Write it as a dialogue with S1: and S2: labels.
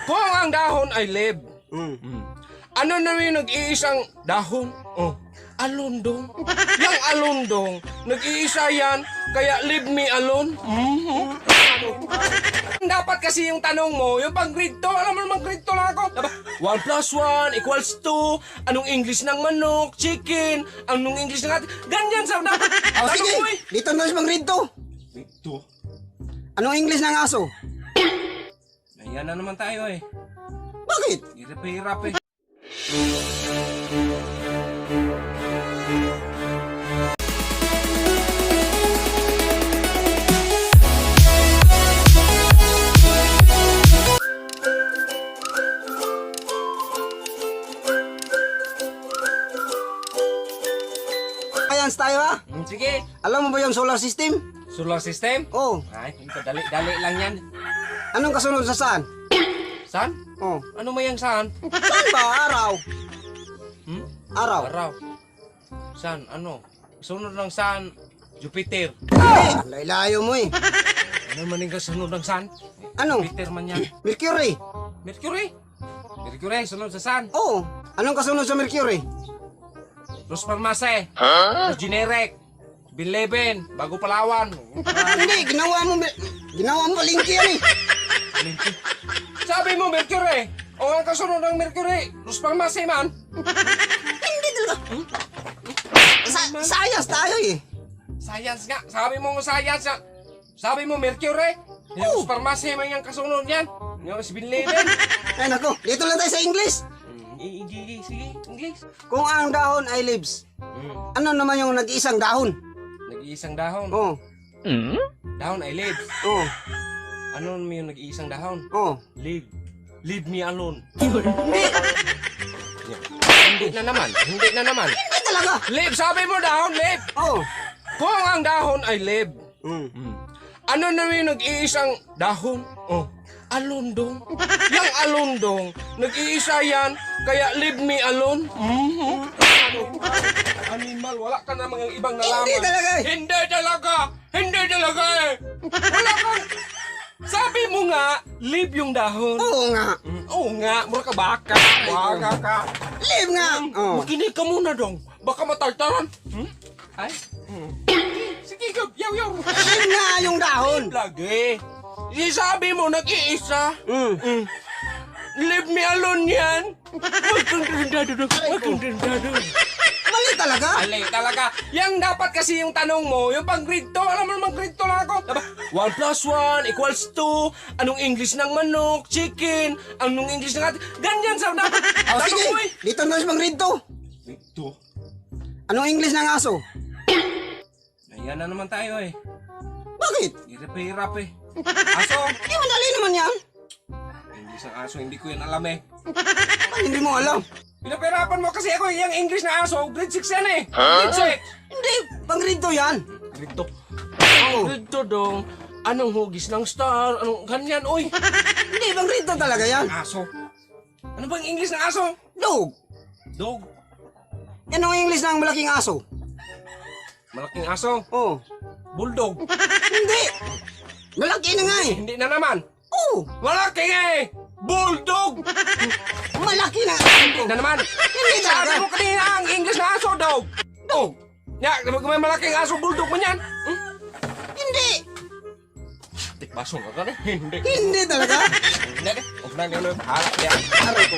S1: Kung ang dahon ay lib,
S2: Mm.
S1: ano na yung nag-iisang dahon? Oh, alundong. Yung alundong, nag-iisa yan, kaya leave me alone. Dapat kasi yung tanong mo, yung pang grade 2, alam mo naman grade 2 lang ako. Diba? 1 plus 1 equals 2. Anong English ng manok, chicken, anong English ng atin. Ganyan sa dapat.
S2: Oh,
S1: Tanong
S2: sige,
S1: mo eh.
S2: dito na sa grade 2.
S1: Grade 2?
S2: Anong English ng aso?
S1: Ayan na naman tayo eh.
S2: Bakit?
S1: Hirap eh.
S2: Science tayo ha?
S1: Sige,
S2: Alam mo ba yung solar system?
S1: solar system?
S2: Oh,
S1: Ay, dali lang yan.
S2: anong kasunod sa sun?
S1: Saan?
S2: Oh,
S1: Ano mo yung saan?
S2: sun ba? Araw.
S1: Hmm?
S2: Araw.
S1: Araw. Saan? Ano? Sunod ng saan? Jupiter.
S2: Layo mo eh.
S1: Ano man yung kasunod ng saan?
S2: Ano?
S1: Jupiter man yan.
S2: Mercury.
S1: Mercury. Mercury, sunod sa saan?
S2: Oh, anong kasunod sa Mercury?
S1: Los Palmase. Los Generic. Binleben. Bago Palawan.
S2: Hindi, ginawa mo lingki yan eh.
S1: Sabi mo, Mercury. O ang kasunod ng Mercury. Los Palmase man.
S2: Hindi talaga. Science tayo eh.
S1: Science nga. Sabi mo science nga. Sabi mo, Mercury. Yung Los Palmase man yung kasunod yan. Yung si Binleben.
S2: Ay nako, dito lang tayo sa English.
S1: Sige, English.
S2: Kung ang dahon ay leaves, ano naman yung nag-iisang dahon?
S1: Nag-iisang dahon.
S2: Oh,
S1: Dahon ay leaves.
S2: oh,
S1: Ano naman yung nag-iisang dahon?
S2: oh.
S1: Leave. Leave me alone.
S2: Hindi,
S1: Hindi na naman.
S2: hindi talaga.
S1: Leave. Sabi mo dahon, leave.
S2: Oh.
S1: Kung ang dahon ay leave,
S2: Mm.
S1: ano naman yung nag-iisang dahon? Oh, alundong. Yung alundong, nag-iisa yan, kaya leave me alone. Animal, wala ka na mga ibang nalaman.
S2: Hindi talaga eh.
S1: Hindi talaga eh. Wala kang... Sabi mo nga, leave yung dahon.
S2: Oo nga.
S1: Oo nga, mura ka baka. Baka ka.
S2: Leave nga. Oh.
S1: Makinig ka muna dong. Baka matartaran. Ay? Sige, yaw.
S2: Leave nga yung dahon.
S1: Lagi. Sabi mo, nag-iisa.
S2: Mm.
S1: Leave me alone yan. Huwag kang dado.
S2: Mali talaga.
S1: Ali, talaga. Yang dapat kasi yung tanong mo, yung pang grade 2, alam mo naman grade 2 lang ako. Diba? 1 plus 1 equals 2. Anong English ng manok, chicken, anong English ng atin. Ganyan sa dapat.
S2: Oh,
S1: Tanong
S2: sige,
S1: mo eh.
S2: dito na sa grade 2.
S1: Grade
S2: Anong English ng aso?
S1: 2. Ayan na naman tayo eh.
S2: Bakit?
S1: Hirap eh. Aso.
S2: Di madali naman yan.
S1: English ng aso, hindi ko yan alam eh.
S2: Ay, hindi mo alam.
S1: Pinapirapan mo kasi ako yung English na aso. Grade 6 yan eh. Grade 6.
S2: Hindi, pang grade 2 yan.
S1: Grade 2.
S2: Oh.
S1: Grade 2 dong. Anong hugis ng star? Anong ganyan? Uy.
S2: Hindi, pang grade 2 talaga yan.
S1: Aso. Ano bang English ng aso?
S2: Dog.
S1: Dog.
S2: Yan ang English ng malaking aso.
S1: Malaking aso.
S2: Oh.
S1: Bulldog.
S2: Hindi. Malaki na nga eh.
S1: Hindi na naman.
S2: Oh.
S1: Malaki eh. Bulldog.
S2: Malaki na.
S1: Hindi na naman.
S2: Hindi
S1: Sabi
S2: talaga.
S1: mo kanina ang English na aso, dog. Dog. Ya, kung may malaking aso, bulldog man yan.
S2: Hindi.
S1: Tikbaso ka ka na. Hindi.
S2: Hindi talaga.
S1: Hindi. Huwag na nyo. Halak yan.
S2: Aray ko.